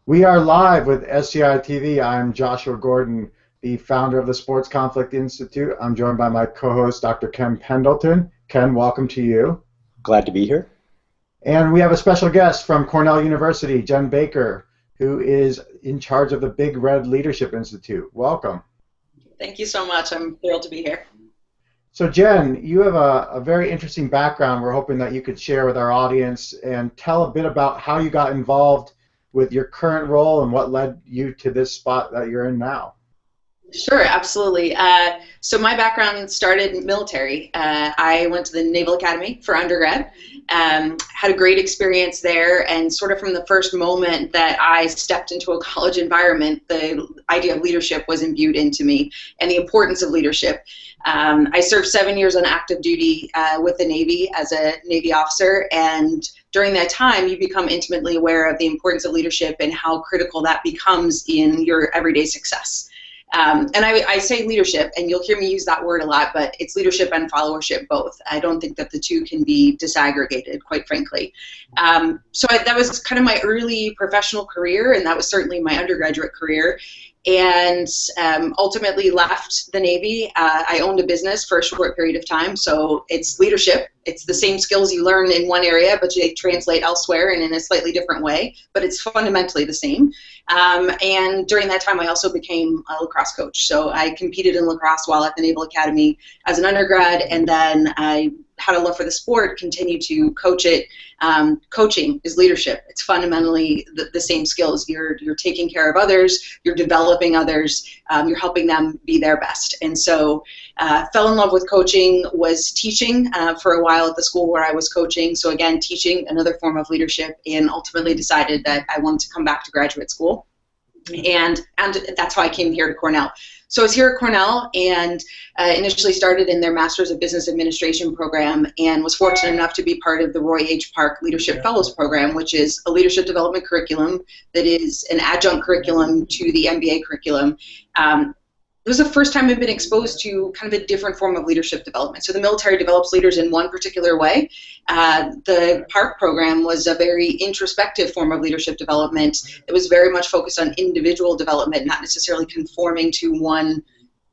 We are live with SCI TV. I'm Joshua Gordon, the founder of the Sports Conflict Institute. I'm joined by my co-host, Dr. Ken Pendleton. Ken, welcome to you. Glad to be here. And we have a special guest from Cornell University, Jen Baker, who is in charge of the Big Red Leadership Institute. Welcome. Thank you so much. I'm thrilled to be here. So Jen, you have a very interesting background. We're hoping that you could share with our audience and tell a bit about how you got involved with your current role and what led you to this spot that you're in now. Sure, absolutely. So my background started in military. I went to the Naval Academy for undergrad, had a great experience there, and sort of from the first moment that I stepped into a college environment, the idea of leadership was imbued into me and the importance of leadership. I served 7 years on active duty with the Navy as a Navy officer, and during that time you become intimately aware of the importance of leadership and how critical that becomes in your everyday success. And I say leadership, and you'll hear me use that word a lot, but it's leadership and followership both. I don't think that the two can be disaggregated, quite frankly. That was kind of my early professional career, and that was certainly my undergraduate career. And ultimately left the Navy. I owned a business for a short period of time, so it's leadership. It's the same skills you learn in one area, but they translate elsewhere and in a slightly different way, but it's fundamentally the same. And during that time, I also became a lacrosse coach. So I competed in lacrosse while at the Naval Academy as an undergrad, and then I had a love for the sport, continued to coach it. Coaching is leadership. It's fundamentally the same skills. You're taking care of others, you're developing others, you're helping them be their best. And so fell in love with coaching, was teaching for a while at the school where I was coaching. So again, teaching, another form of leadership, and ultimately decided that I wanted to come back to graduate school. And that's how I came here to Cornell. So I was here at Cornell and initially started in their Masters of Business Administration program, and was fortunate enough to be part of the Roy H. Park Leadership Fellows program, which is a leadership development curriculum that is an adjunct curriculum to the MBA curriculum. It was the first time I've been exposed to kind of a different form of leadership development. So the military develops leaders in one particular way. The Park program was a very introspective form of leadership development. It was very much focused on individual development, not necessarily conforming to one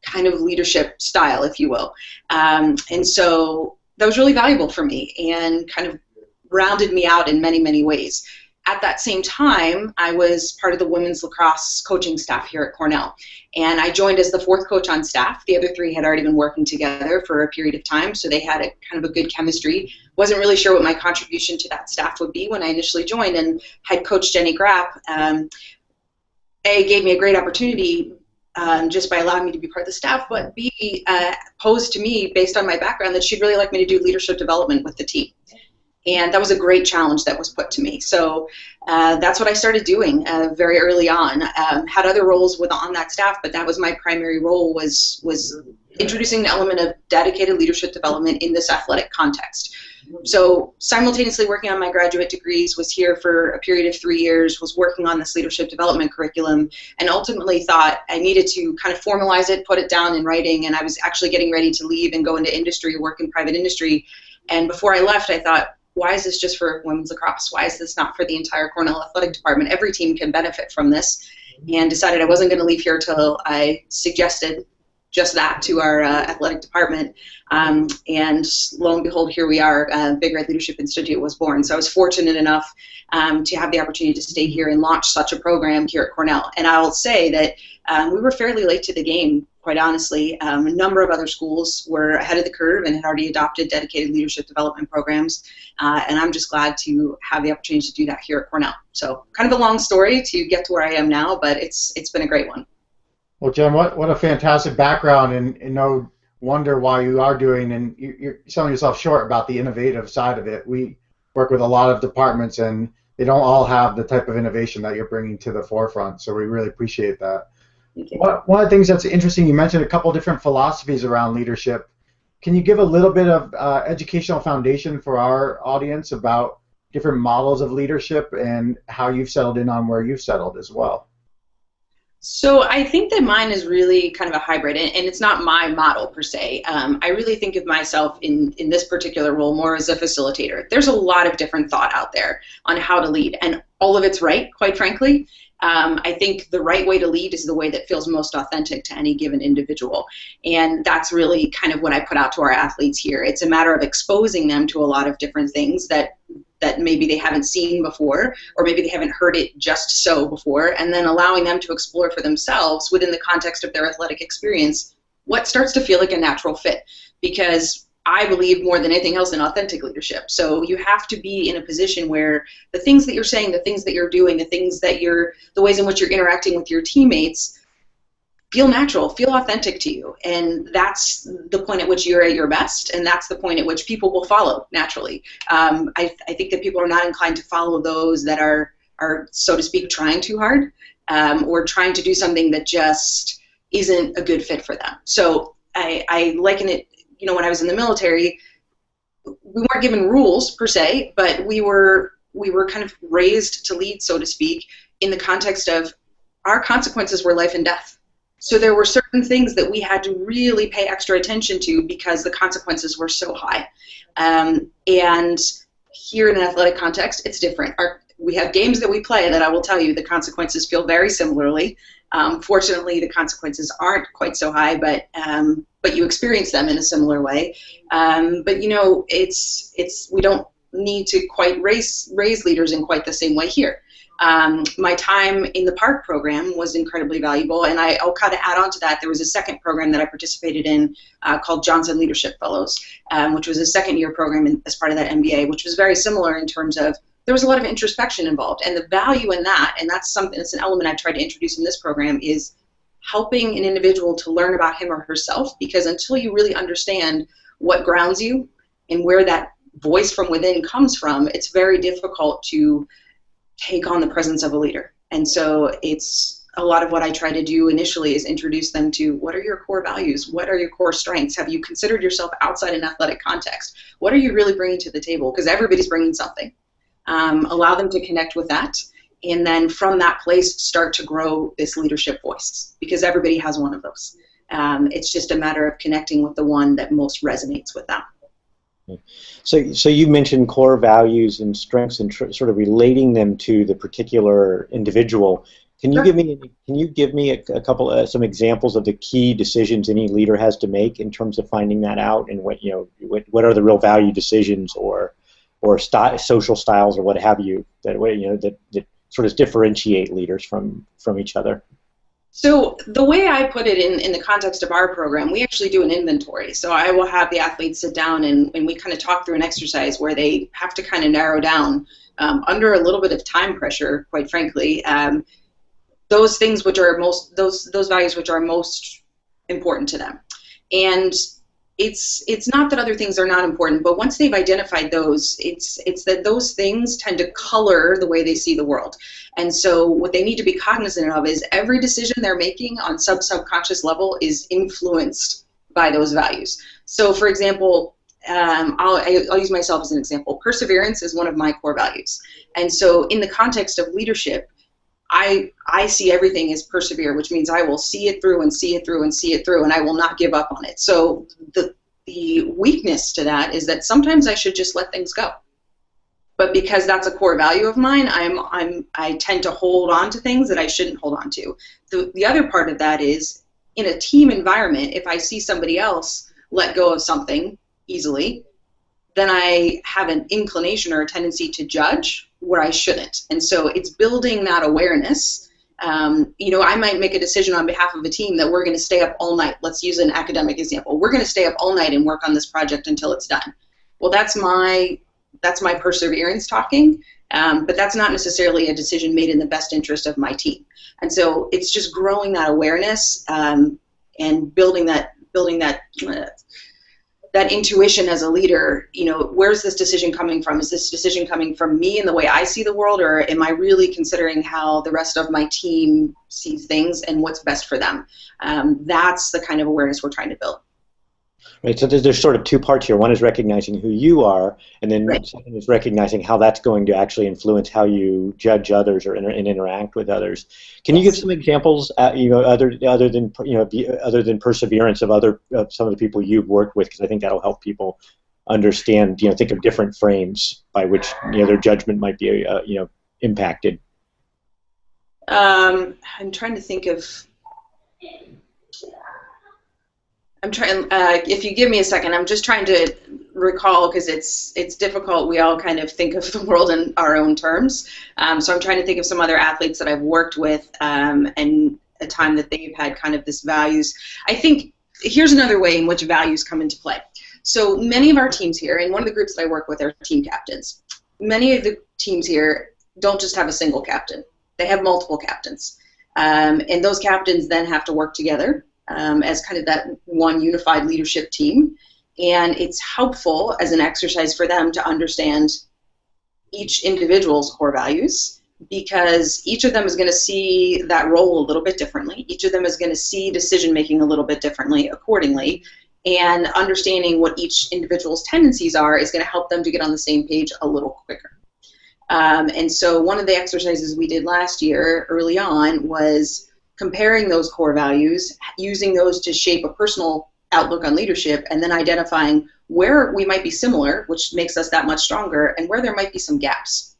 kind of leadership style, if you will. And so that was really valuable for me and kind of rounded me out in many, many ways. At that same time, I was part of the women's lacrosse coaching staff here at Cornell. And I joined as the fourth coach on staff. The other three had already been working together for a period of time, so they had a kind of a good chemistry. Wasn't really sure what my contribution to that staff would be when I initially joined, and head coach Jenny Grapp, A, gave me a great opportunity just by allowing me to be part of the staff, but B, posed to me, based on my background, that she'd really like me to do leadership development with the team. And that was a great challenge that was put to me. So that's what I started doing very early on. Had other roles on that staff, but that was my primary role, was introducing the element of dedicated leadership development in this athletic context. So simultaneously working on my graduate degrees, was here for a period of 3 years, was working on this leadership development curriculum, and ultimately thought I needed to kind of formalize it, put it down in writing, and I was actually getting ready to leave and go into industry, work in private industry. And before I left, I thought, why is this just for women's lacrosse? Why is this not for the entire Cornell athletic department? Every team can benefit from this, and decided I wasn't going to leave here till I suggested just that to our athletic department. And lo and behold, here we are. Big Red Leadership Institute was born. So I was fortunate enough to have the opportunity to stay here and launch such a program here at Cornell. And I'll say that we were fairly late to the game, quite honestly. A number of other schools were ahead of the curve and had already adopted dedicated leadership development programs. And I'm just glad to have the opportunity to do that here at Cornell. So kind of a long story to get to where I am now, but it's been a great one. Well, Jen, what a fantastic background, and no wonder why you are doing, and you're selling yourself short about the innovative side of it. We work with a lot of departments, and they don't all have the type of innovation that you're bringing to the forefront, so we really appreciate that. Thank you. One of the things that's interesting, you mentioned a couple different philosophies around leadership. Can you give a little bit of educational foundation for our audience about different models of leadership and how you've settled in on where you've settled as well? So I think that mine is really kind of a hybrid, and it's not my model per se. I really think of myself in this particular role more as a facilitator. There's a lot of different thought out there on how to lead, and all of it's right, quite frankly. I think the right way to lead is the way that feels most authentic to any given individual, and that's really kind of what I put out to our athletes here. It's a matter of exposing them to a lot of different things that maybe they haven't seen before, or maybe they haven't heard it just so before, and then allowing them to explore for themselves within the context of their athletic experience what starts to feel like a natural fit. Because I believe more than anything else in authentic leadership. So you have to be in a position where the things that you're saying, the things that you're doing, the ways in which you're interacting with your teammates feel natural, feel authentic to you. And that's the point at which you're at your best, and that's the point at which people will follow naturally. I think that people are not inclined to follow those that are so to speak, trying too hard, or trying to do something that just isn't a good fit for them. So I liken it, when I was in the military, we weren't given rules per se, but we were kind of raised to lead, so to speak, in the context of our consequences were life and death. So there were certain things that we had to really pay extra attention to because the consequences were so high. And here in an athletic context, it's different. We have games that we play that I will tell you the consequences feel very similarly. Fortunately, the consequences aren't quite so high, but you experience them in a similar way. But we don't need to quite raise leaders in quite the same way here. My time in the park program was incredibly valuable, and I'll kind of add on to that. There was a second program that I participated in called Johnson Leadership Fellows, which was a second-year program as part of that MBA, which was very similar in terms of there was a lot of introspection involved, and the value in that, and that's an element I've tried to introduce in this program, is helping an individual to learn about him or herself, because until you really understand what grounds you and where that voice from within comes from, it's very difficult to take on the presence of a leader. And so it's a lot of what I try to do initially is introduce them to what are your core values? What are your core strengths? Have you considered yourself outside an athletic context? What are you really bringing to the table? Because everybody's bringing something. Allow them to connect with that, and then from that place start to grow this leadership voice, because everybody has one of those. It's just a matter of connecting with the one that most resonates with them. So you mentioned core values and strengths and sort of relating them to the particular individual. Can you give me a couple some examples of the key decisions any leader has to make in terms of finding that out, and what are the real value decisions or social styles or what have you that sort of differentiate leaders from each other? So the way I put it in the context of our program, we actually do an inventory. So I will have the athletes sit down and we kind of talk through an exercise where they have to kind of narrow down under a little bit of time pressure, quite frankly, those things which are those values which are most important to them. And it's not that other things are not important, but once they've identified those, it's that those things tend to color the way they see the world. And so what they need to be cognizant of is every decision they're making on subconscious level is influenced by those values. So for example, I'll use myself as an example. Perseverance is one of my core values. And so in the context of leadership, I see everything as persevere, which means I will see it through and see it through and see it through, and I will not give up on it. So the weakness to that is that sometimes I should just let things go. But because that's a core value of mine, I tend to hold on to things that I shouldn't hold on to. The other part of that is in a team environment, if I see somebody else let go of something easily, then I have an inclination or a tendency to judge where I shouldn't. And so it's building that awareness. I might make a decision on behalf of a team that we're going to stay up all night. Let's use an academic example. We're going to stay up all night and work on this project until it's done. Well, that's my perseverance talking, but that's not necessarily a decision made in the best interest of my team. And so it's just growing that awareness and building that intuition as a leader. Where's this decision coming from? Is this decision coming from me and the way I see the world, or am I really considering how the rest of my team sees things and what's best for them? That's the kind of awareness we're trying to build. Right, so there's sort of two parts here. One is recognizing who you are, and then Right. second is recognizing how that's going to actually influence how you judge others or and interact with others. Can you give Yes. some examples, other than other than perseverance of some of the people you've worked with? Because I think that'll help people understand. Think of different frames by which their judgment might be impacted. I'm trying to think of. I'm trying. If you give me a second, I'm just trying to recall because it's difficult. We all kind of think of the world in our own terms. So I'm trying to think of some other athletes that I've worked with and a time that they've had kind of this values. I think here's another way in which values come into play. So many of our teams here, and one of the groups that I work with are team captains. Many of the teams here don't just have a single captain. They have multiple captains. And those captains then have to work together as kind of that one unified leadership team. And it's helpful as an exercise for them to understand each individual's core values, because each of them is going to see that role a little bit differently. Each of them is going to see decision making a little bit differently accordingly. And understanding what each individual's tendencies are is going to help them to get on the same page a little quicker. And so one of the exercises we did last year early on was comparing those core values, using those to shape a personal outlook on leadership, and then identifying where we might be similar, which makes us that much stronger, and where there might be some gaps.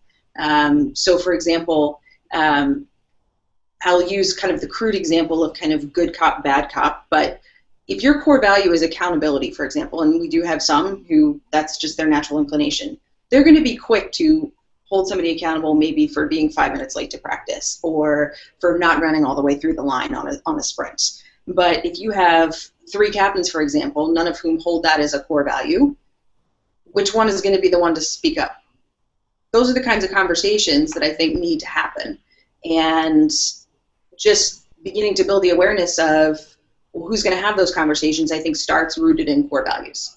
So for example, I'll use kind of the crude example of kind of good cop, bad cop, but if your core value is accountability, for example, and we do have some who that's just their natural inclination, they're going to be quick to hold somebody accountable maybe for being 5 minutes late to practice or for not running all the way through the line on a sprint. But if you have 3 captains, for example, none of whom hold that as a core value, which one is going to be the one to speak up? Those are the kinds of conversations that I think need to happen. And just beginning to build the awareness of who's going to have those conversations, I think starts rooted in core values.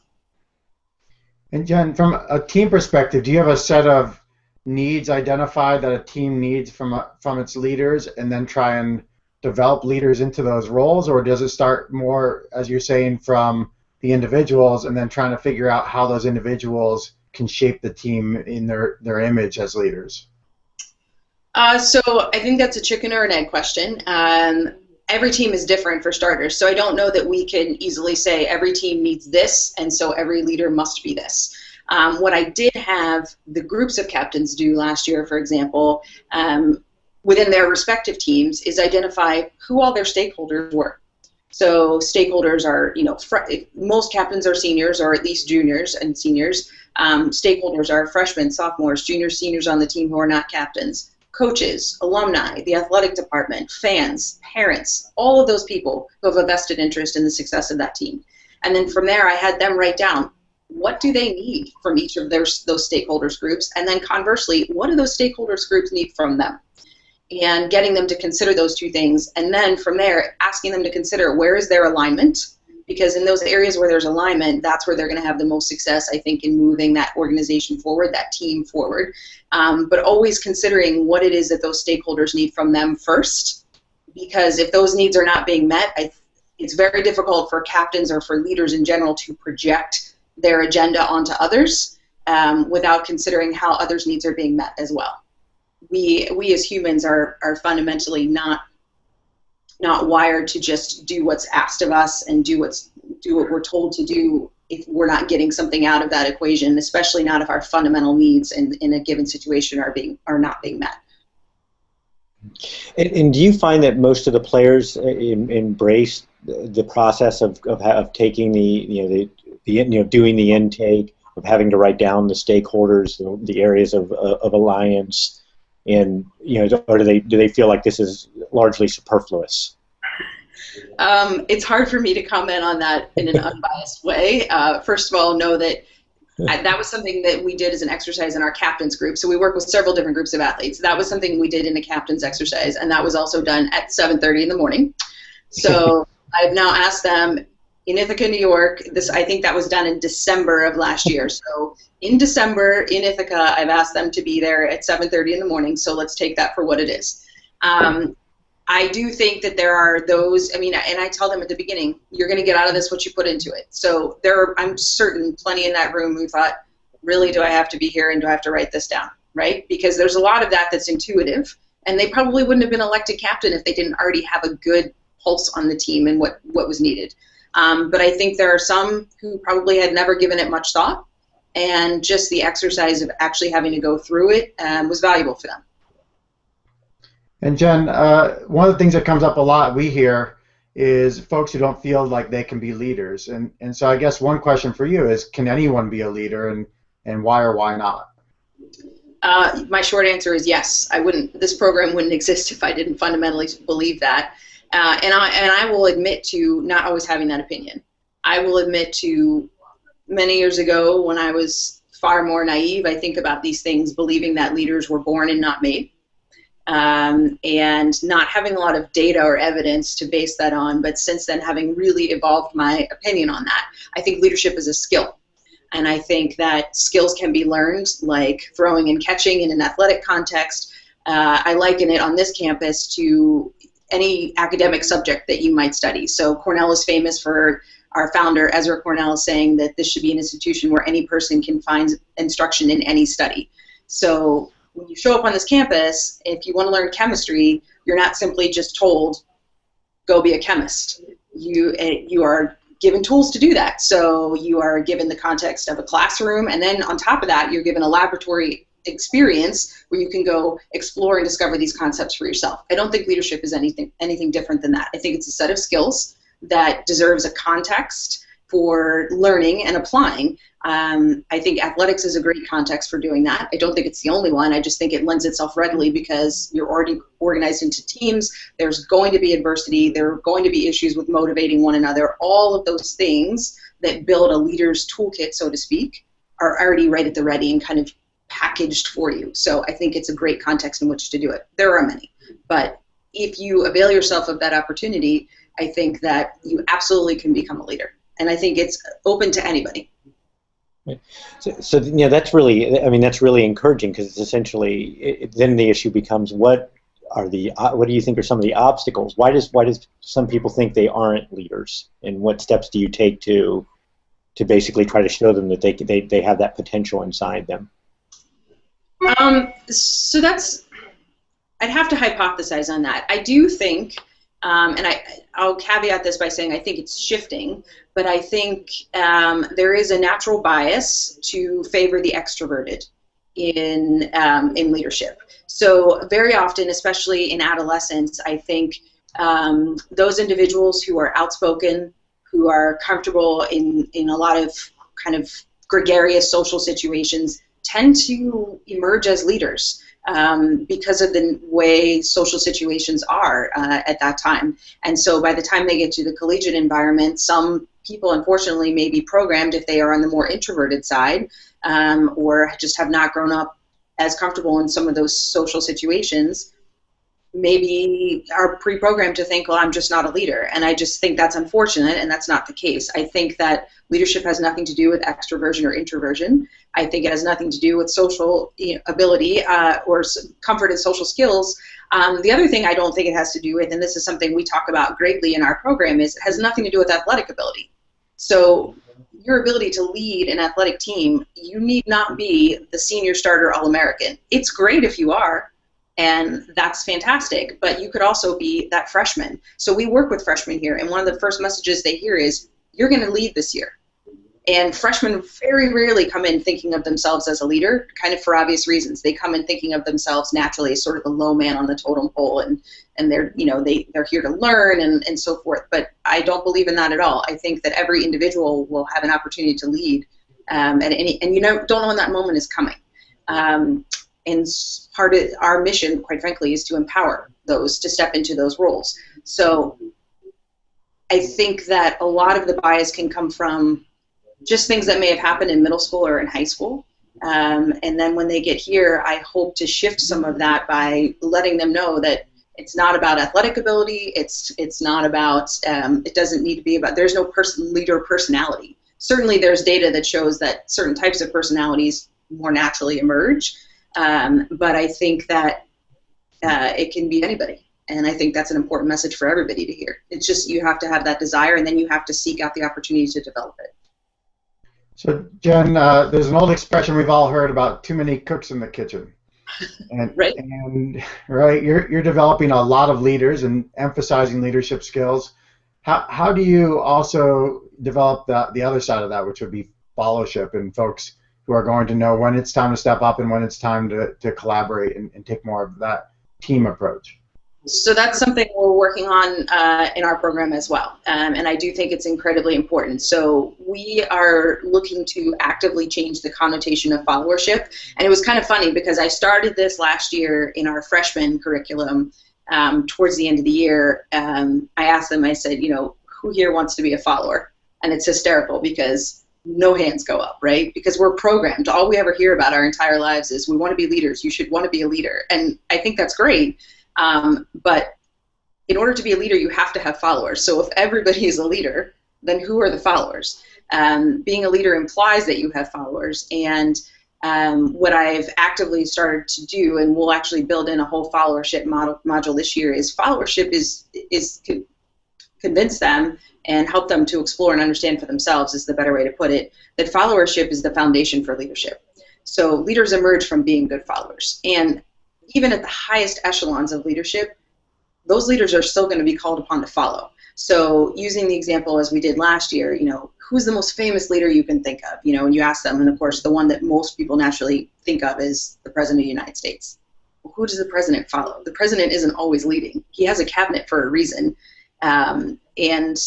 And Jen, from a team perspective, do you have a set of needs identified that a team needs from its leaders, and then try and develop leaders into those roles, or does it start more, as you're saying, from the individuals and then trying to figure out how those individuals can shape the team in their image as leaders? So I think that's a chicken or an egg question. Every team is different for starters, so I don't know that we can easily say every team needs this and so every leader must be this. What I did have the groups of captains do last year, for example, within their respective teams, is identify who all their stakeholders were. So stakeholders are, most captains are seniors or at least juniors and seniors. Stakeholders are freshmen, sophomores, juniors, seniors on the team who are not captains. Coaches, alumni, the athletic department, fans, parents, all of those people who have a vested interest in the success of that team. And then from there, I had them write down, what do they need from each of those stakeholders groups? And then conversely, what do those stakeholders groups need from them? And getting them to consider those two things. And then from there, asking them to consider where is their alignment? Because in those areas where there's alignment, that's where they're going to have the most success, I think, in moving that organization forward, that team forward. But always considering what it is that those stakeholders need from them first. Because if those needs are not being met, it's very difficult for captains or for leaders in general to project their agenda onto others without considering how others' needs are being met as well. We as humans are fundamentally not wired to just do what's asked of us and do what we're told to do if we're not getting something out of that equation, especially not if our fundamental needs in a given situation are not being met. And do you find that most of the players embrace the process of taking doing the intake, of having to write down the stakeholders, the areas of alliance, and or do they feel like this is largely superfluous? It's hard for me to comment on that in an unbiased way. First of all, know that that was something that we did as an exercise in our captains group. So we work with several different groups of athletes. That was something we did in a captains exercise, and that was also done at 7:30 in the morning. So I've now asked them in Ithaca, New York. I think that was done in December of last year. So in December in Ithaca, I've asked them to be there at 7:30 in the morning. So let's take that for what it is. I do think that there are those, I mean, and I tell them at the beginning, you're going to get out of this what you put into it. So there are, I'm certain, plenty in that room who thought, really, do I have to be here and do I have to write this down, right? Because there's a lot of that that's intuitive, and they probably wouldn't have been elected captain if they didn't already have a good pulse on the team and what was needed. But I think there are some who probably had never given it much thought, and just the exercise of actually having to go through it was valuable for them. And Jen, one of the things that comes up a lot we hear is folks who don't feel like they can be leaders. And so I guess one question for you is, can anyone be a leader, and why or why not? My short answer is yes. I wouldn't. This program wouldn't exist if I didn't fundamentally believe that. And I will admit to not always having that opinion. I will admit to many years ago when I was far more naive, I think about these things, believing that leaders were born and not made. And not having a lot of data or evidence to base that on, but since then having really evolved my opinion on that. I think leadership is a skill, and I think that skills can be learned, like throwing and catching in an athletic context. I liken it on this campus to any academic subject that you might study. So Cornell is famous for our founder, Ezra Cornell, saying that this should be an institution where any person can find instruction in any study. So when you show up on this campus, if you want to learn chemistry, you're not simply just told, go be a chemist. You are given tools to do that. So you are given the context of a classroom, and then on top of that, you're given a laboratory experience where you can go explore and discover these concepts for yourself. I don't think leadership is anything different than that. I think it's a set of skills that deserves a context for learning and applying. I think athletics is a great context for doing that. I don't think it's the only one. I just think it lends itself readily because you're already organized into teams. There's going to be adversity. There are going to be issues with motivating one another. All of those things that build a leader's toolkit, so to speak, are already right at the ready and kind of packaged for you. So I think it's a great context in which to do it. There are many. But if you avail yourself of that opportunity, I think that you absolutely can become a leader. And I think it's open to anybody. So yeah, that's really, I mean, that's really encouraging, because it's essentially, then the issue becomes, what do you think are some of the obstacles? Why does some people think they aren't leaders, and what steps do you take to basically try to show them that they have that potential inside them? So I'd have to hypothesize on that. I do think, and I'll caveat this by saying I think it's shifting, but I think there is a natural bias to favor the extroverted in leadership. So very often, especially in adolescence, I think those individuals who are outspoken, who are comfortable in a lot of kind of gregarious social situations, tend to emerge as leaders. Because of the way social situations are at that time. And so by the time they get to the collegiate environment, some people unfortunately may be programmed, if they are on the more introverted side, or just have not grown up as comfortable in some of those social situations, maybe are pre-programmed to think, well, I'm just not a leader. And I just think that's unfortunate, and that's not the case. I think that leadership has nothing to do with extroversion or introversion. I think it has nothing to do with social ability or comfort and social skills. The other thing I don't think it has to do with, and this is something we talk about greatly in our program, is it has nothing to do with athletic ability. So your ability to lead an athletic team, you need not be the senior starter All-American. It's great if you are, and that's fantastic, but you could also be that freshman. So we work with freshmen here, and one of the first messages they hear is, you're going to lead this year. And freshmen very rarely come in thinking of themselves as a leader, kind of for obvious reasons. They come in thinking of themselves naturally as sort of the low man on the totem pole, and they're, they're here to learn and so forth. But I don't believe in that at all. I think that every individual will have an opportunity to lead, and you don't know when that moment is coming. And part of our mission, quite frankly, is to empower those to step into those roles. So I think that a lot of the bias can come from just things that may have happened in middle school or in high school. And then when they get here, I hope to shift some of that by letting them know that it's not about athletic ability. It's not about, it doesn't need to be about, there's no leader personality. Certainly there's data that shows that certain types of personalities more naturally emerge. But I think that it can be anybody. And I think that's an important message for everybody to hear. It's just you have to have that desire, and then you have to seek out the opportunity to develop it. So, Jen, there's an old expression we've all heard about too many cooks in the kitchen. And, right. And right, you're developing a lot of leaders and emphasizing leadership skills. How do you also develop the other side of that, which would be followership and folks who are going to know when it's time to step up and when it's time to collaborate and take more of that team approach? So that's something we're working on in our program as well, and I do think it's incredibly important. So we are looking to actively change the connotation of followership, and it was kind of funny because I started this last year in our freshman curriculum. Towards the end of the year, I asked them, I said, who here wants to be a follower? And it's hysterical because no hands go up, right? Because we're programmed. All we ever hear about our entire lives is we want to be leaders. You should want to be a leader, and I think that's great. But in order to be a leader, you have to have followers. So if everybody is a leader, then who are the followers? Being a leader implies that you have followers. And what I've actively started to do, and we'll actually build in a whole followership module this year, is followership is convince them and help them to explore and understand for themselves, is the better way to put it, that followership is the foundation for leadership. So leaders emerge from being good followers. And even at the highest echelons of leadership, those leaders are still going to be called upon to follow. So using the example as we did last year, who's the most famous leader you can think of? And you ask them, and of course the one that most people naturally think of is the President of the United States. Well, who does the President follow? The President isn't always leading. He has a cabinet for a reason. And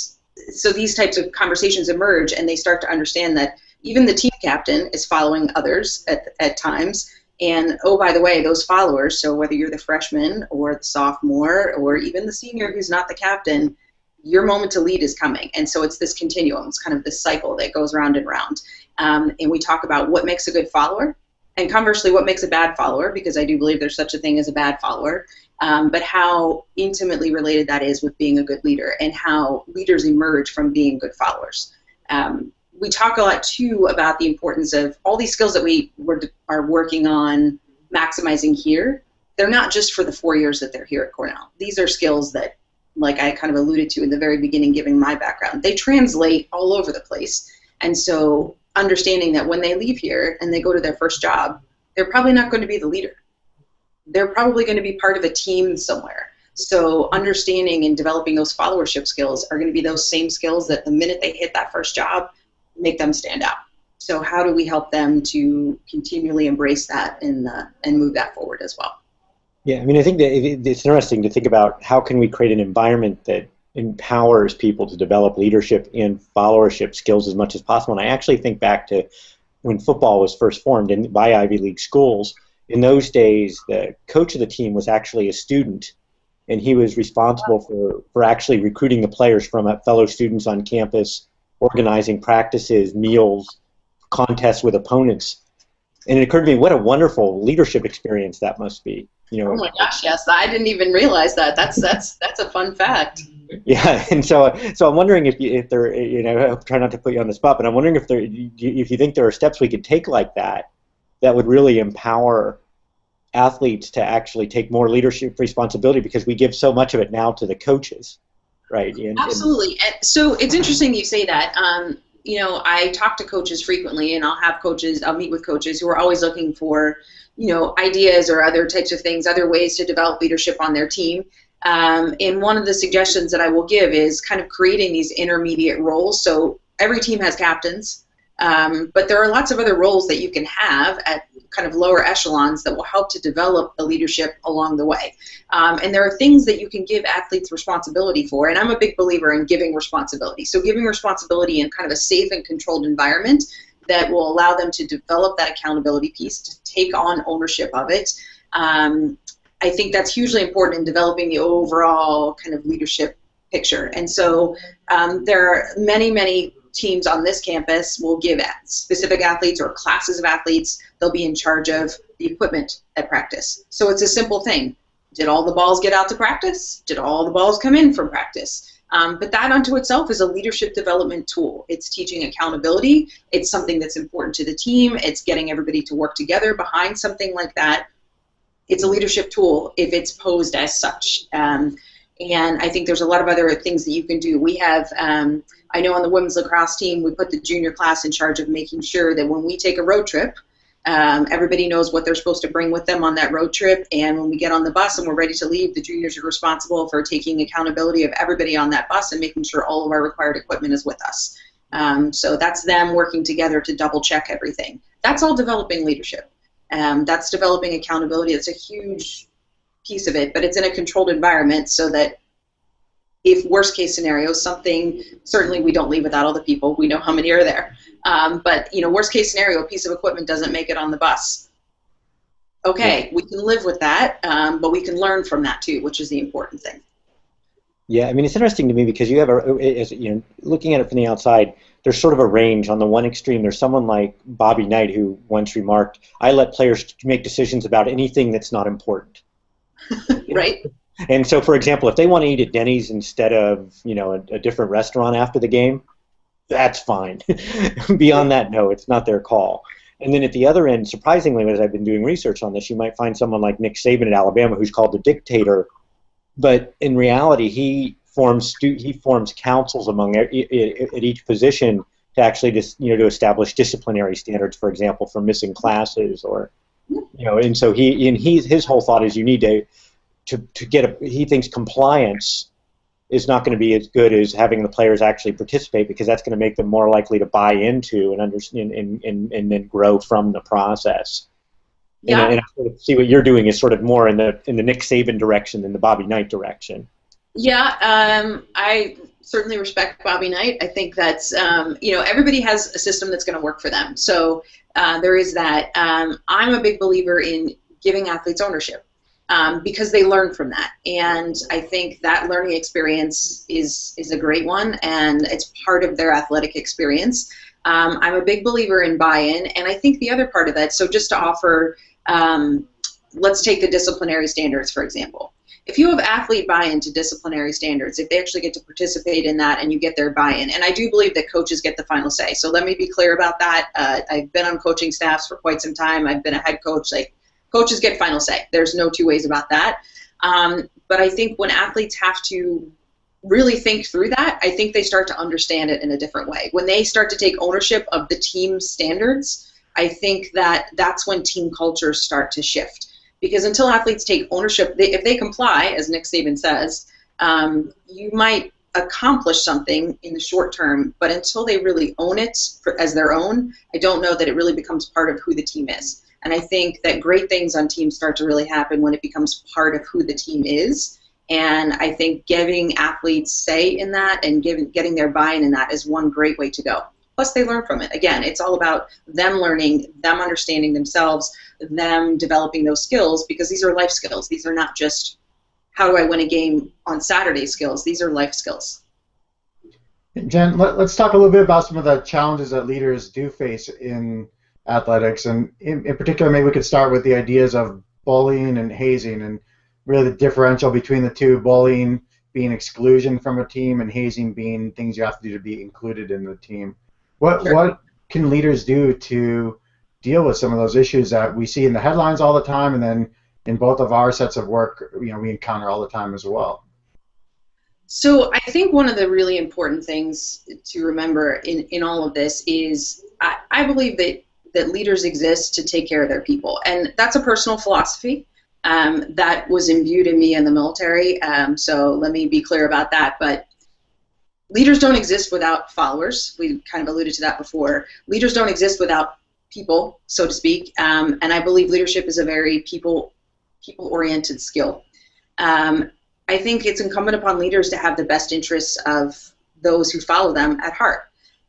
so these types of conversations emerge, and they start to understand that even the team captain is following others at times. And, oh, by the way, those followers, so whether you're the freshman or the sophomore or even the senior who's not the captain, your moment to lead is coming. And so it's this continuum. It's kind of this cycle that goes round and round. And we talk about what makes a good follower, and conversely, what makes a bad follower, because I do believe there's such a thing as a bad follower, but how intimately related that is with being a good leader and how leaders emerge from being good followers. We talk a lot, too, about the importance of all these skills that we are working on maximizing here. They're not just for the 4 years that they're here at Cornell. These are skills that, like I kind of alluded to in the very beginning, giving my background, they translate all over the place. And so understanding that when they leave here and they go to their first job, they're probably not going to be the leader. They're probably going to be part of a team somewhere. So understanding and developing those followership skills are going to be those same skills that the minute they hit that first job, make them stand out. So how do we help them to continually embrace that and move that forward as well? Yeah, I mean, I think that it's interesting to think about how can we create an environment that empowers people to develop leadership and followership skills as much as possible. And I actually think back to when football was first formed by Ivy League schools. In those days, the coach of the team was actually a student, and he was responsible for actually recruiting the players from fellow students on campus, organizing practices, meals, contests with opponents. And it occurred to me, what a wonderful leadership experience that must be. Oh my gosh, yes, I didn't even realize that. That's a fun fact. Yeah, and so I'm wondering if there, I try not to put you on the spot, but I'm wondering if you think there are steps we could take like that would really empower athletes to actually take more leadership responsibility, because we give so much of it now to the coaches. Right. Absolutely. And so it's interesting you say that. I talk to coaches frequently, and I'll meet with coaches who are always looking for, ideas or other types of things, other ways to develop leadership on their team. And one of the suggestions that I will give is kind of creating these intermediate roles. So every team has captains, but there are lots of other roles that you can have at kind of lower echelons that will help to develop the leadership along the way. And there are things that you can give athletes responsibility for, and I'm a big believer in giving responsibility. So giving responsibility in kind of a safe and controlled environment that will allow them to develop that accountability piece, to take on ownership of it. I think that's hugely important in developing the overall kind of leadership picture. And so there are many teams on this campus will give specific athletes or classes of athletes, they'll be in charge of the equipment at practice. So it's a simple thing. Did all the balls get out to practice? Did all the balls come in from practice? But that unto itself is a leadership development tool. It's teaching accountability. It's something that's important to the team. It's getting everybody to work together behind something like that. it's a leadership tool if it's posed as such. And I think there's a lot of other things that you can do. We have, I know on the women's lacrosse team, we put the junior class in charge of making sure that when we take a road trip, everybody knows what they're supposed to bring with them on that road trip. And when we get on the bus and we're ready to leave, the juniors are responsible for taking accountability of everybody on that bus and making sure all of our required equipment is with us. So that's them working together to double check everything. That's all developing leadership. That's developing accountability. It's a huge piece of it, but it's in a controlled environment so that if worst case scenario, something, certainly we don't leave without all the people, we know how many are there, but worst case scenario, a piece of equipment doesn't make it on the bus. Okay, we can live with that, but we can learn from that too, which is the important thing. Yeah, I mean, it's interesting to me because you have looking at it from the outside, there's sort of a range. On the one extreme, there's someone like Bobby Knight who once remarked, "I let players make decisions about anything that's not important." Right. And so, for example, if they want to eat at Denny's instead of a different restaurant after the game, that's fine. Beyond that, no, it's not their call. And then at the other end, surprisingly, as I've been doing research on this, you might find someone like Nick Saban at Alabama who's called the dictator, but in reality, he forms councils among at each position to actually just to establish disciplinary standards, for example, for missing classes or and so his whole thought is you need to get he thinks compliance is not going to be as good as having the players actually participate, because that's going to make them more likely to buy into and understand and then grow from the process. Yeah. And I sort of see what you're doing is sort of more in the Nick Saban direction than the Bobby Knight direction. Yeah, I certainly respect Bobby Knight. I think that's everybody has a system that's going to work for them. So there is that. I'm a big believer in giving athletes ownership because they learn from that, and I think that learning experience is a great one, and it's part of their athletic experience. I'm a big believer in buy-in, and I think the other part of that. So just to offer. Let's take the disciplinary standards, for example. If you have athlete buy-in to disciplinary standards, if they actually get to participate in that and you get their buy-in, and I do believe that coaches get the final say. So let me be clear about that. I've been on coaching staffs for quite some time. I've been a head coach. Like, coaches get final say. There's no two ways about that. But I think when athletes have to really think through that, I think they start to understand it in a different way. When they start to take ownership of the team's standards, I think that's when team cultures start to shift. Because until athletes take ownership, if they comply, as Nick Saban says, you might accomplish something in the short term, but until they really own it as their own, I don't know that it really becomes part of who the team is. And I think that great things on teams start to really happen when it becomes part of who the team is. And I think giving athletes say in that and getting their buy-in in that is one great way to go. Plus, they learn from it. Again, it's all about them learning, them understanding themselves, them developing those skills, because these are life skills. These are not just how do I win a game on Saturday skills. These are life skills. Jen, let's talk a little bit about some of the challenges that leaders do face in athletics. And in particular, maybe we could start with the ideas of bullying and hazing and really the differential between the two, bullying being exclusion from a team and hazing being things you have to do to be included in the team. What can leaders do to deal with some of those issues that we see in the headlines all the time, and then in both of our sets of work, we encounter all the time as well? So I think one of the really important things to remember in all of this is I believe that leaders exist to take care of their people, and that's a personal philosophy that was imbued in me in the military. So let me be clear about that, but. Leaders don't exist without followers. We kind of alluded to that before. Leaders don't exist without people, so to speak. And I believe leadership is a very people-oriented skill. I think it's incumbent upon leaders to have the best interests of those who follow them at heart.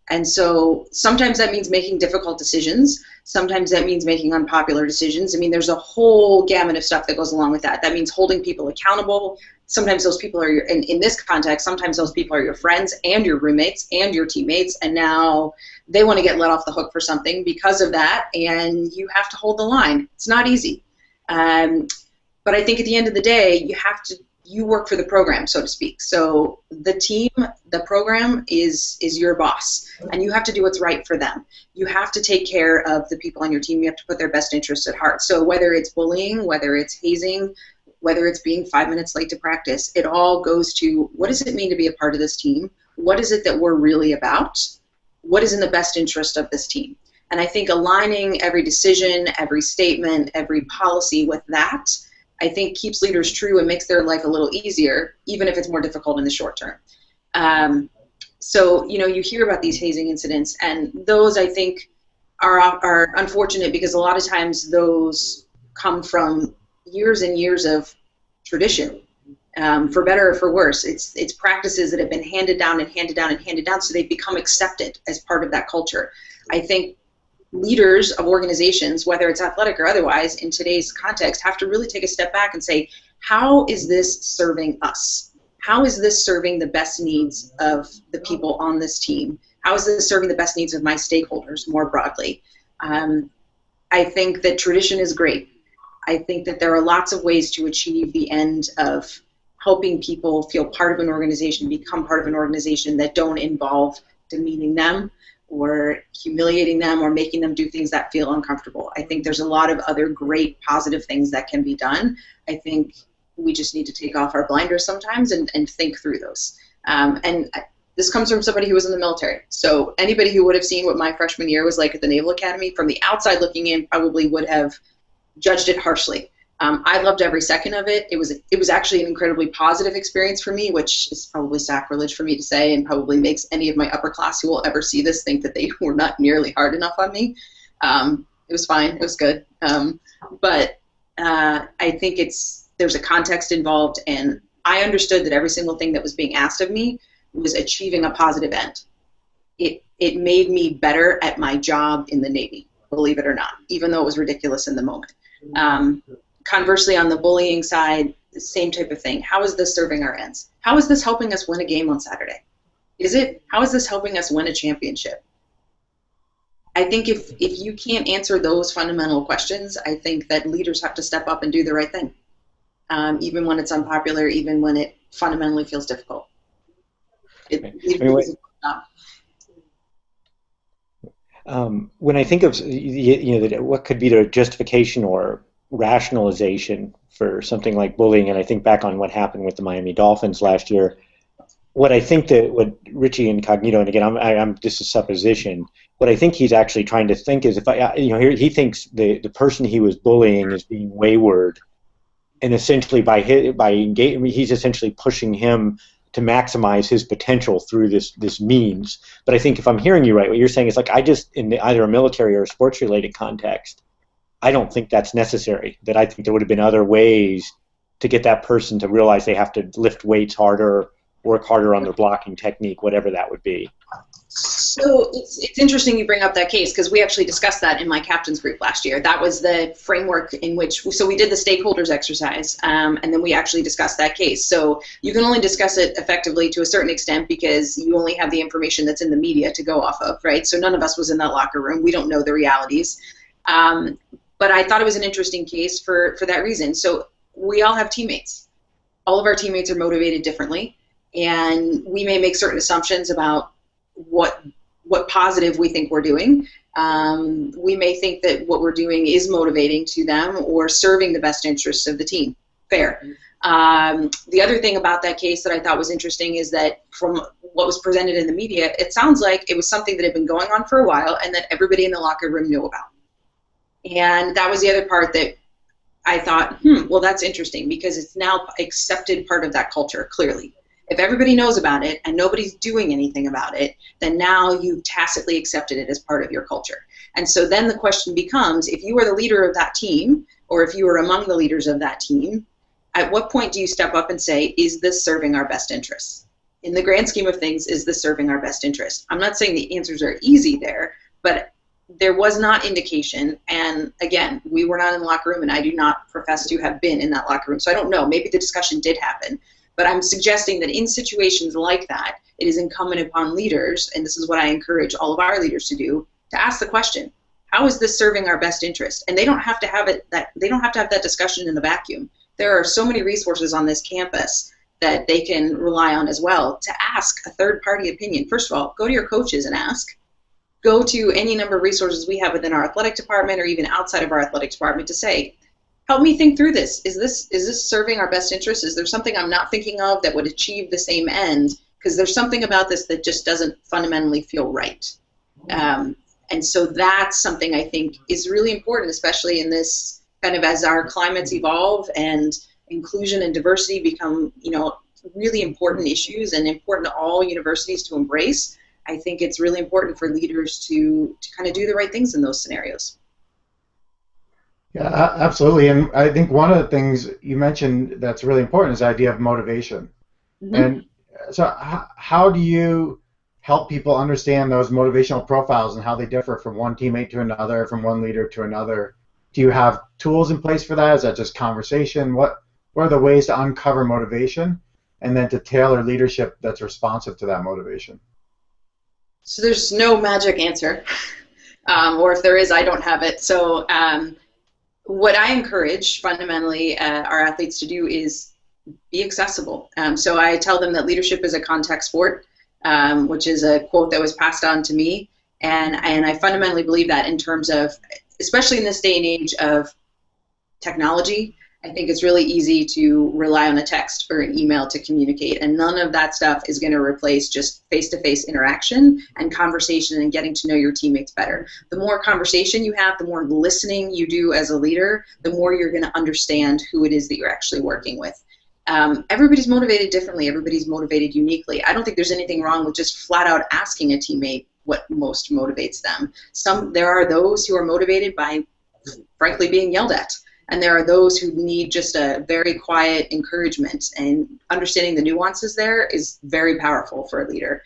And so sometimes that means making difficult decisions. Sometimes that means making unpopular decisions. I mean, there's a whole gamut of stuff that goes along with that. That means holding people accountable. Sometimes those people are in this context, sometimes those people are your friends and your roommates and your teammates, and now they want to get let off the hook for something because of that, and you have to hold the line. It's not easy. But I think at the end of the day, you have to you work for the program, so to speak. So the team, the program is your boss, and you have to do what's right for them. You have to take care of the people on your team. You have to put their best interests at heart. So whether it's bullying, whether it's hazing, whether it's being 5 minutes late to practice, it all goes to, what does it mean to be a part of this team? What is it that we're really about? What is in the best interest of this team? And I think aligning every decision, every statement, every policy with that, I think keeps leaders true and makes their life a little easier, even if it's more difficult in the short term. So, you know, you hear about these hazing incidents, and those, I think, are unfortunate because a lot of times those come from years and years of tradition, for better or for worse. It's practices that have been handed down and handed down and handed down, so they've become accepted as part of that culture. I think leaders of organizations, whether it's athletic or otherwise, in today's context, have to really take a step back and say, how is this serving us? How is this serving the best needs of the people on this team? How is this serving the best needs of my stakeholders more broadly? I think that tradition is great. I think that there are lots of ways to achieve the end of helping people feel part of an organization, become part of an organization that don't involve demeaning them or humiliating them or making them do things that feel uncomfortable. I think there's a lot of other great positive things that can be done. I think we just need to take off our blinders sometimes and think through those. And this comes from somebody who was in the military. So anybody who would have seen what my freshman year was like at the Naval Academy, from the outside looking in, probably would have judged it harshly. I loved every second of it. It was actually an incredibly positive experience for me, which is probably sacrilege for me to say, and probably makes any of my upper class who will ever see this think that they were not nearly hard enough on me. It was fine. It was good. But I think there's a context involved, and I understood that every single thing that was being asked of me was achieving a positive end. It made me better at my job in the Navy, believe it or not, even though it was ridiculous in the moment. Conversely, on the bullying side, the same type of thing. How is this serving our ends? How is this helping us win a game on Saturday? How is this helping us win a championship? I think if you can't answer those fundamental questions, I think that leaders have to step up and do the right thing, even when it's unpopular, even when it fundamentally feels difficult. When I think of what could be the justification or rationalization for something like bullying, and I think back on what happened with the Miami Dolphins last year, what I think that what Richie Incognito, and again, this is supposition, what I think he's actually trying to think is, he thinks the person he was bullying is being wayward, and essentially by engaging, he's essentially pushing him to maximize his potential through this means. But I think if I'm hearing you right, what you're saying is, like, in either a military or a sports-related context, I don't think that's necessary. That I think there would have been other ways to get that person to realize they have to lift weights harder, work harder on their blocking technique, whatever that would be. So it's interesting you bring up that case, because we actually discussed that in my captain's group last year. That was the framework in which, so we did the stakeholders exercise, and then we actually discussed that case. So you can only discuss it effectively to a certain extent because you only have the information that's in the media to go off of, right? So none of us was in that locker room. We don't know the realities. But I thought it was an interesting case for that reason. So we all have teammates. All of our teammates are motivated differently, and we may make certain assumptions about what positive we think we're doing. We may think that what we're doing is motivating to them or serving the best interests of the team. Fair. The other thing about that case that I thought was interesting is that from what was presented in the media, it sounds like it was something that had been going on for a while and that everybody in the locker room knew about. And that was the other part that I thought, well, that's interesting, because it's now accepted part of that culture, clearly. If everybody knows about it and nobody's doing anything about it, then now you've tacitly accepted it as part of your culture. And so then the question becomes, if you are the leader of that team, or if you are among the leaders of that team, at what point do you step up and say, is this serving our best interests? In the grand scheme of things, is this serving our best interests? I'm not saying the answers are easy there, but there was not indication, and again, we were not in the locker room, and I do not profess to have been in that locker room, so I don't know. Maybe the discussion did happen, but I'm suggesting that in situations like that, it is incumbent upon leaders, and this is what I encourage all of our leaders to do, to ask the question, how is this serving our best interest? And they don't have to have that discussion in the vacuum. there are so many resources on this campus that they can rely on as well to ask a third-party opinion. First of all, go to your coaches and ask. Go to any number of resources we have within our athletic department or even outside of our athletic department to say, help me think through this. Is this serving our best interest? Is there something I'm not thinking of that would achieve the same end? Because there's something about this that just doesn't fundamentally feel right. And so that's something I think is really important, especially in this kind of as our climates evolve and inclusion and diversity become, really important issues and important to all universities to embrace. I think it's really important for leaders to kind of do the right things in those scenarios. Yeah, absolutely. And I think one of the things you mentioned that's really important is the idea of motivation. Mm-hmm. And so how do you help people understand those motivational profiles and how they differ from one teammate to another, from one leader to another? Do you have tools in place for that? Is that just conversation? What are the ways to uncover motivation and then to tailor leadership that's responsive to that motivation? So there's no magic answer, or if there is, I don't have it. So what I encourage fundamentally our athletes to do is be accessible. So I tell them that leadership is a contact sport, which is a quote that was passed on to me, and I fundamentally believe that in terms of, especially in this day and age of technology, I think it's really easy to rely on a text or an email to communicate, and none of that stuff is going to replace just face-to-face interaction and conversation and getting to know your teammates better. The more conversation you have, the more listening you do as a leader, the more you're going to understand who it is that you're actually working with. Everybody's motivated differently. Everybody's motivated uniquely. I don't think there's anything wrong with just flat out asking a teammate what most motivates them. There are those who are motivated by, frankly, being yelled at. And there are those who need just a very quiet encouragement, and understanding the nuances there is very powerful for a leader.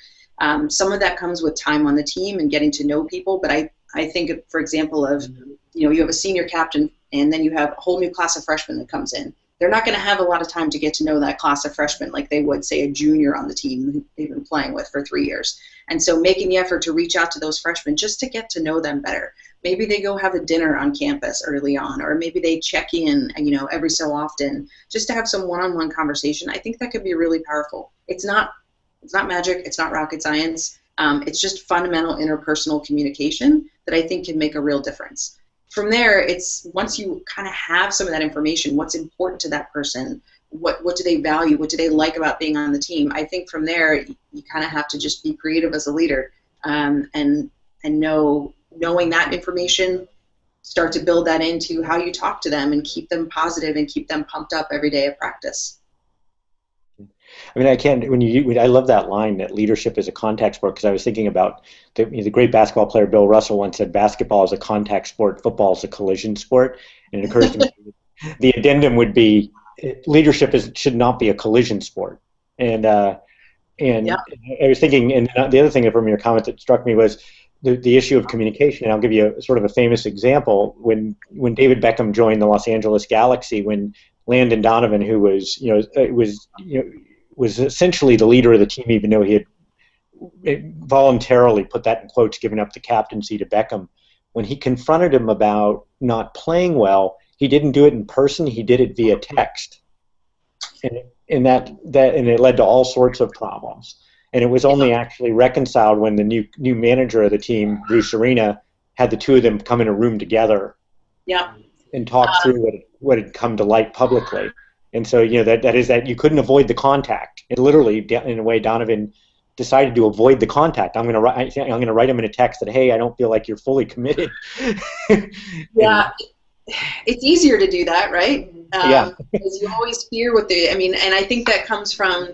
Some of that comes with time on the team and getting to know people, but I think, for example, of, you have a senior captain and then you have a whole new class of freshmen that comes in. They're not going to have a lot of time to get to know that class of freshmen like they would, say, a junior on the team who they've been playing with for 3 years. And so making the effort to reach out to those freshmen just to get to know them better. Maybe they go have a dinner on campus early on, or maybe they check in, every so often, just to have some one-on-one conversation. I think that could be really powerful. It's not magic. It's not rocket science. It's just fundamental interpersonal communication that I think can make a real difference. From there, it's once you kind of have some of that information, what's important to that person, what do they value, what do they like about being on the team. I think from there, you kind of have to just be creative as a leader, and knowing that information, start to build that into how you talk to them and keep them positive and keep them pumped up every day at practice. I mean, I love that line that leadership is a contact sport, because I was thinking about the great basketball player Bill Russell once said basketball is a contact sport, football is a collision sport, and it occurs to me the addendum would be leadership should not be a collision sport. And yeah. I was thinking, and the other thing from your comment that struck me was the issue of communication. And I'll give you sort of a famous example. When David Beckham joined the Los Angeles Galaxy, when Landon Donovan, who was was essentially the leader of the team, even though he had voluntarily, put that in quotes, given up the captaincy to Beckham, when he confronted him about not playing well, he didn't do it in person. He did it via text, and it led to all sorts of problems. And it was only actually reconciled when the new manager of the team, Bruce Arena, had the two of them come in a room together, and talk through what had come to light publicly. And so, that is that you couldn't avoid the contact. It literally, in a way, Donovan decided to avoid the contact. I'm going to write him in a text that, hey, I don't feel like you're fully committed. Yeah, it's easier to do that, right? Yeah. Because you always fear and I think that comes from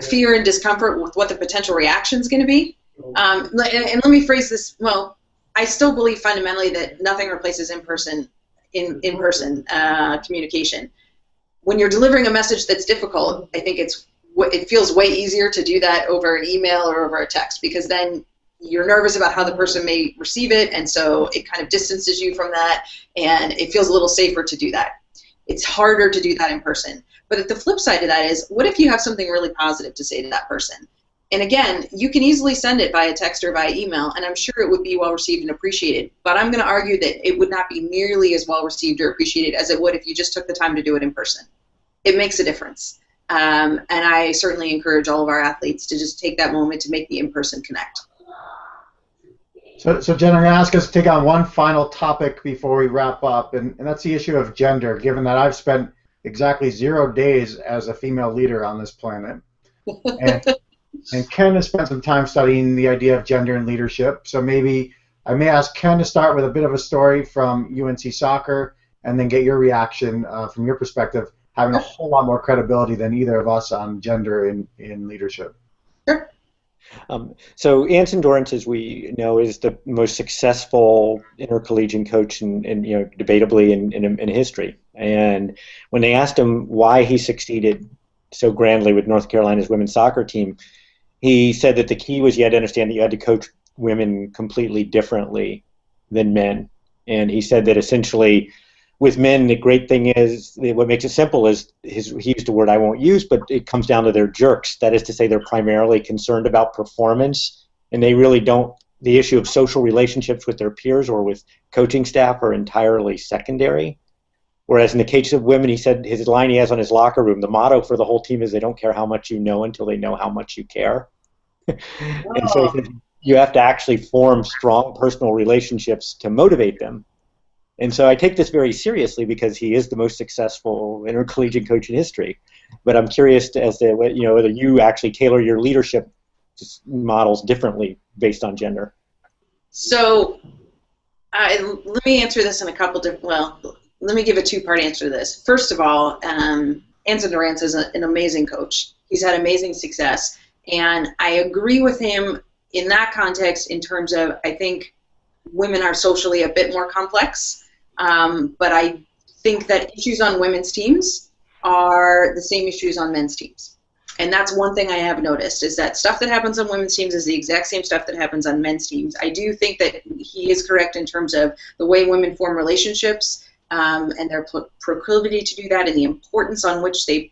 fear and discomfort with what the potential reaction is going to be. And let me phrase this. Well, I still believe fundamentally that nothing replaces in-person communication. When you're delivering a message that's difficult, I think it feels way easier to do that over an email or over a text, because then you're nervous about how the person may receive it, and so it kind of distances you from that, and it feels a little safer to do that. It's harder to do that in person. But the flip side of that is, what if you have something really positive to say to that person? And again, you can easily send it via text or via email, and I'm sure it would be well received and appreciated. But I'm going to argue that it would not be nearly as well received or appreciated as it would if you just took the time to do it in person. It makes a difference. And I certainly encourage all of our athletes to just take that moment to make the in-person connect. So Jen, I'm going to ask us to take on one final topic before we wrap up, and that's the issue of gender, given that I've spent exactly 0 days as a female leader on this planet. And Ken has spent some time studying the idea of gender and leadership, so maybe I may ask Ken to start with a bit of a story from UNC soccer, and then get your reaction from your perspective, having a whole lot more credibility than either of us on gender in leadership. Sure. So Anson Dorrance, as we know, is the most successful intercollegiate coach in debatably in history. And when they asked him why he succeeded so grandly with North Carolina's women's soccer team, he said that the key was you had to understand that you had to coach women completely differently than men. And he said that essentially with men, the great thing is, what makes it simple is, he used a word I won't use, but it comes down to they're jerks. That is to say, they're primarily concerned about performance, and they really don't, the issue of social relationships with their peers or with coaching staff are entirely secondary. Whereas in the case of women, he said his line he has on his locker room, the motto for the whole team is they don't care how much you know until they know how much you care. And so he said, you have to actually form strong personal relationships to motivate them. And so I take this very seriously because he is the most successful intercollegiate coach in history. But I'm curious as to whether you actually tailor your leadership models differently based on gender. So let me answer this in a couple different, let me give a two-part answer to this. First of all, Anson Dorrance is an amazing coach. He's had amazing success. And I agree with him in that context in terms of I think women are socially a bit more complex. But I think that issues on women's teams are the same issues on men's teams. And that's one thing I have noticed, is that stuff that happens on women's teams is the exact same stuff that happens on men's teams. I do think that he is correct in terms of the way women form relationships and their proclivity to do that, and the importance on which they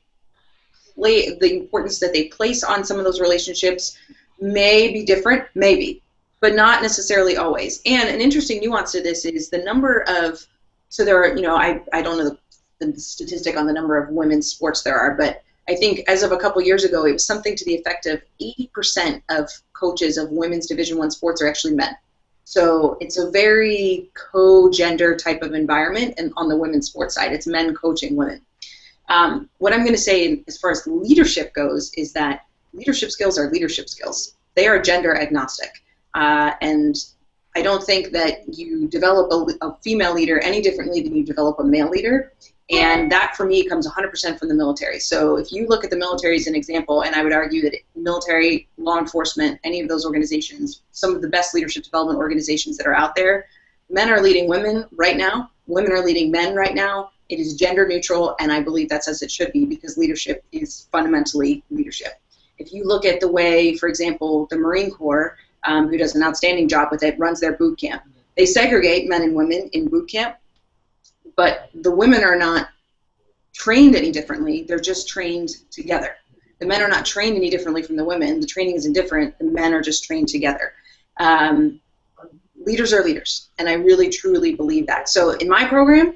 play, the importance that they place on some of those relationships may be different, maybe, but not necessarily always. And an interesting nuance to this is the number of, so there are, I don't know the statistic on the number of women's sports there are, but I think as of a couple years ago, it was something to the effect of 80% of coaches of women's Division I sports are actually men. So it's a very co-gender type of environment, and on the women's sports side, it's men coaching women. What I'm going to say as far as leadership goes is that leadership skills are leadership skills. They are gender agnostic. And I don't think that you develop a female leader any differently than you develop a male leader. And that, for me, comes 100% from the military. So if you look at the military as an example, and I would argue that military, law enforcement, any of those organizations, some of the best leadership development organizations that are out there, men are leading women right now. Women are leading men right now. It is gender neutral, and I believe that's as it should be, because leadership is fundamentally leadership. If you look at the way, for example, the Marine Corps, who does an outstanding job with it, runs their boot camp. They segregate men and women in boot camp, but the women are not trained any differently. They're just trained together. The men are not trained any differently from the women. The training isn't different. The men are just trained together. Leaders are leaders, and I really, truly believe that. So in my program,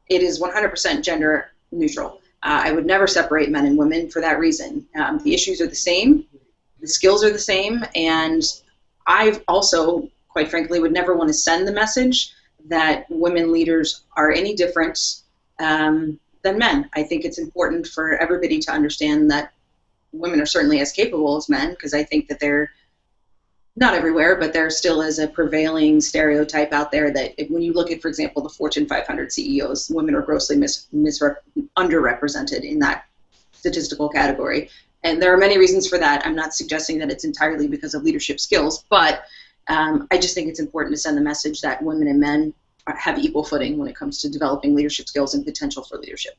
it is 100% gender neutral. I would never separate men and women for that reason. The issues are the same. The skills are the same, and I also, quite frankly, would never want to send the message that women leaders are any different than men. I think it's important for everybody to understand that women are certainly as capable as men, because I think that they're not everywhere, but there still is a prevailing stereotype out there that when you look at, for example, the Fortune 500 CEOs, women are grossly underrepresented in that statistical category. And there are many reasons for that. I'm not suggesting that it's entirely because of leadership skills, but I just think it's important to send the message that women and men have equal footing when it comes to developing leadership skills and potential for leadership.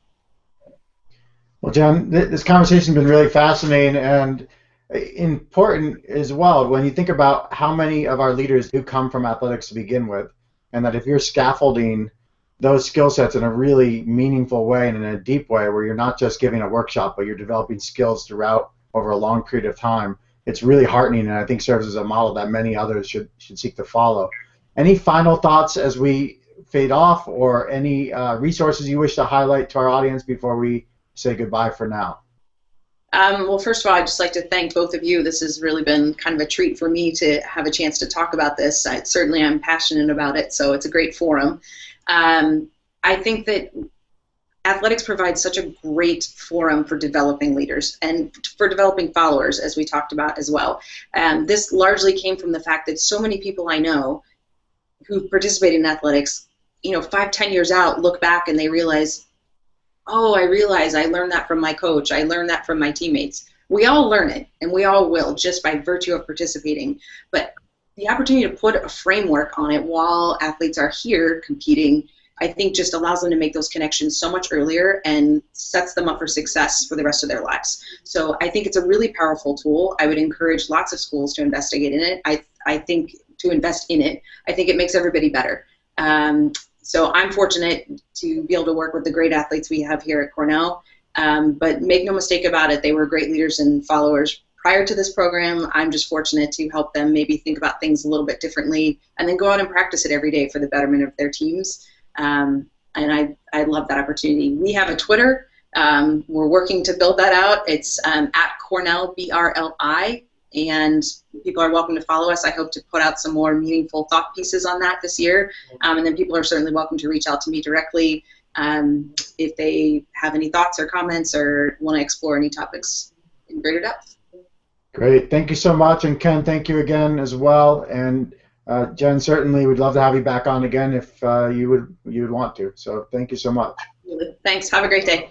Well, Jen, this conversation has been really fascinating and important as well when you think about how many of our leaders do come from athletics to begin with, and that if you're scaffolding those skill sets in a really meaningful way and in a deep way where you're not just giving a workshop but you're developing skills throughout over a long period of time, it's really heartening, and I think serves as a model that many others should seek to follow. Any final thoughts as we fade off, or any resources you wish to highlight to our audience before we say goodbye for now? Well, first of all, I'd just like to thank both of you. This has really been kind of a treat for me to have a chance to talk about this. Certainly I'm passionate about it, so it's a great forum. I think that athletics provides such a great forum for developing leaders and for developing followers, as we talked about as well. This largely came from the fact that so many people I know who participate in athletics, 5-10 years out, look back and they realize, oh, I learned that from my coach. I learned that from my teammates. We all learn it, and we all will, just by virtue of participating. But the opportunity to put a framework on it while athletes are here competing, I think just allows them to make those connections so much earlier and sets them up for success for the rest of their lives. So I think it's a really powerful tool. I would encourage lots of schools to investigate in it. I think to invest in it. I think it makes everybody better. So I'm fortunate to be able to work with the great athletes we have here at Cornell. But make no mistake about it, they were great leaders and followers prior to this program. I'm just fortunate to help them maybe think about things a little bit differently and then go out and practice it every day for the betterment of their teams. And I love that opportunity. We have a Twitter. We're working to build that out. It's at Cornell, BRLI, and people are welcome to follow us. I hope to put out some more meaningful thought pieces on that this year. And then people are certainly welcome to reach out to me directly if they have any thoughts or comments or want to explore any topics in greater depth. Great. Thank you so much. And Ken, thank you again as well. And Jen, certainly we'd love to have you back on again if you would want to. So thank you so much. Thanks. Have a great day.